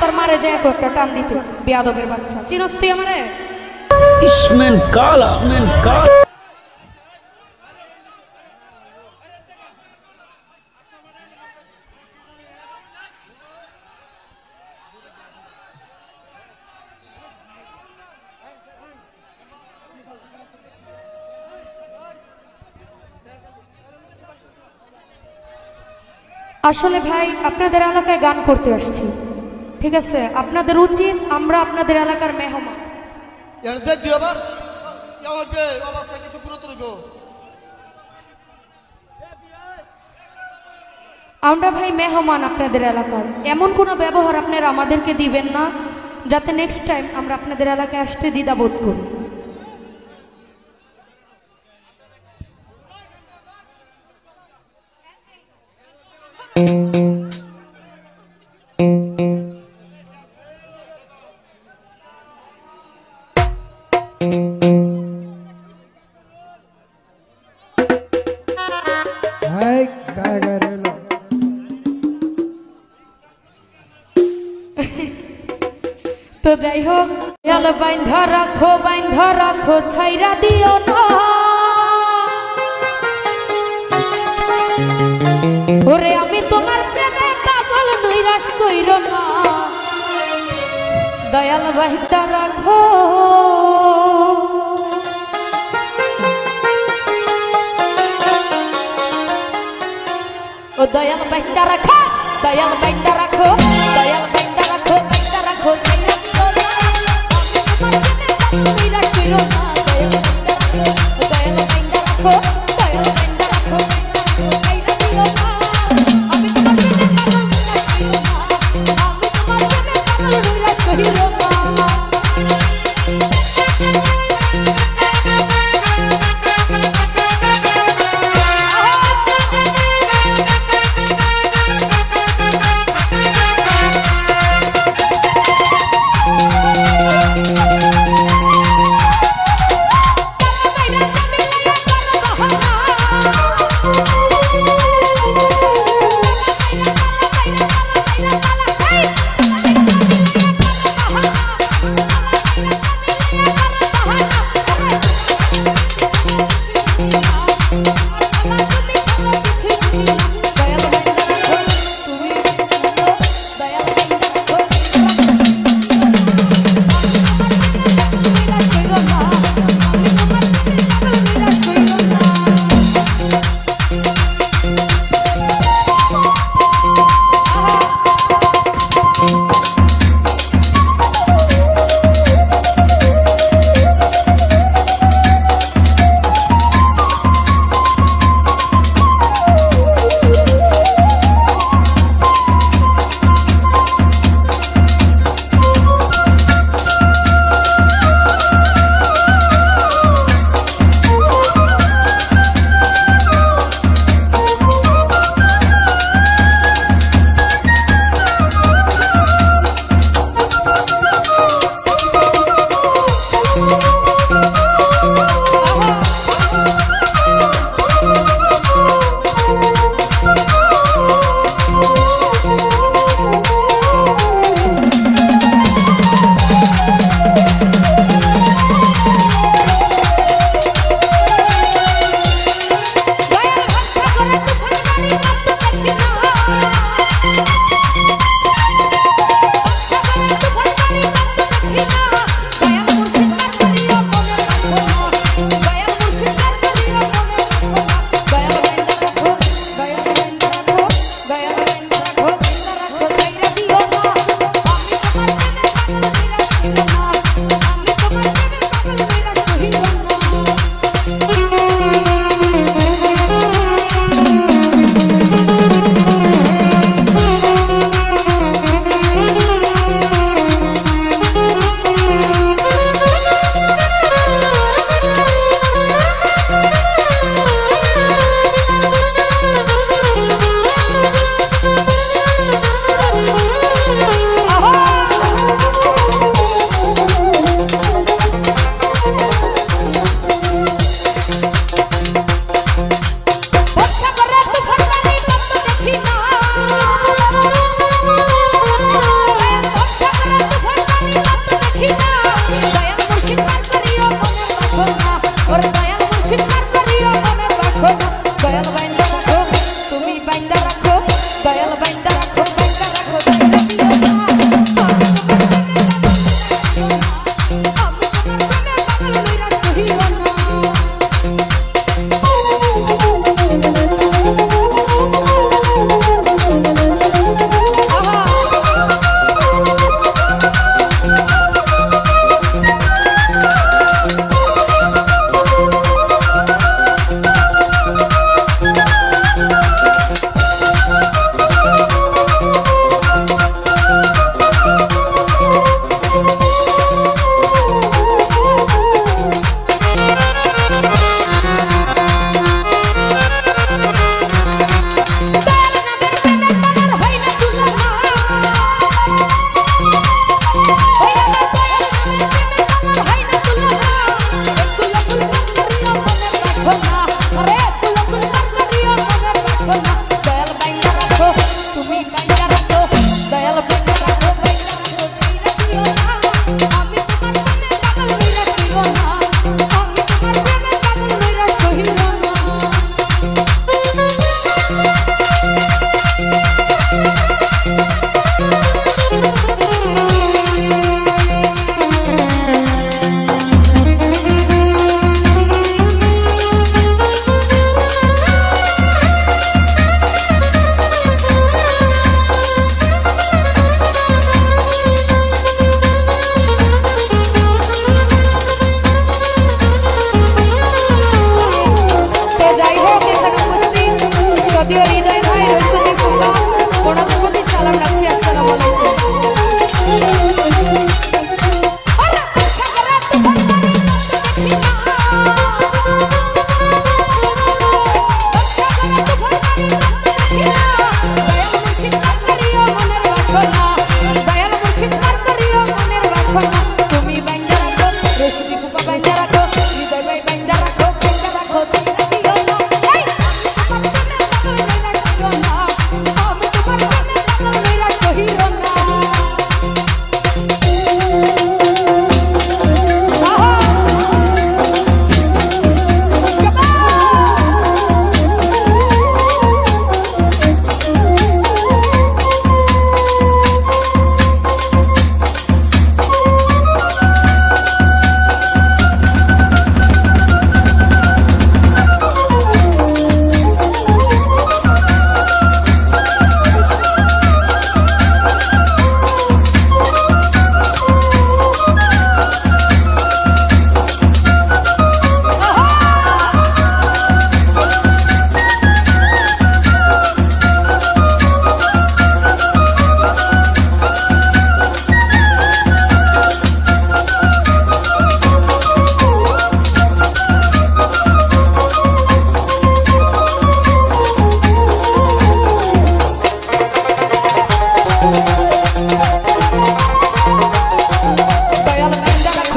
তোর মারে যায় একটা টান দিতে বেয়াদবের বাচ্চা চিনস তুই আমারে इसमें काला আসলে ভাই আপনাদের এলাকায় গান করতে আসছি ঠিক আছে আপনাদের উচিত আমরা আপনাদের এলাকার মেহমান আমরা ভাই মেহমান আপনাদের এলাকার এমন কোনো ব্যবহার আপনারা আমাদেরকে দিবেন না যাতে নেক্সট টাইম আমরা আপনাদের এলাকায় আসতে দ্বিধাবোধ করি তো যাই হোক বাইন্ধা রাখো ছাইরা দিও না ওরে আমি তোমার প্রেমে পাগল নৈরাশ কইরো না দয়াল বাইন্ধা রাখো ও দয়াল বাইন্ধা রাখো দয়াল বাইন্ধা রাখো দয়াল বাইন্ধা রাখো ছাইরা দিও না আমি তোমার প্রেমে পাগল নৈরাশ কইরো না দয়াল বাইন্ধা রাখো দয়াল বাইন্ধা রাখো ছাইরা দিও না আমি তোমার প্রেমে পাগল নৈরাশ কইরো না দয়াল বাইন্দা রাখো তুমি বাইন্দা রাখো দয়াল বাইন্দা রাখো বাইন্দা রাখো ছাইরা দিও না আমি তোমার প্রেমে পাগল হইরা কইরো না আমি তোমার প্রেমে পাগল হইরা কইরো না যদিও হৃদয় ভাই রইসুনি ফুপা ওনাদের প্রতি সালাম রাখছি আসসালামু আলাইকুম তুমি বাইন্দা রাখো রইসুনি ফুপা বাইন্দা রাখো হৃদয় ভাই বাইন্দা রাখো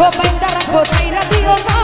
বাইন্দা রাখো ছাইরা দিও না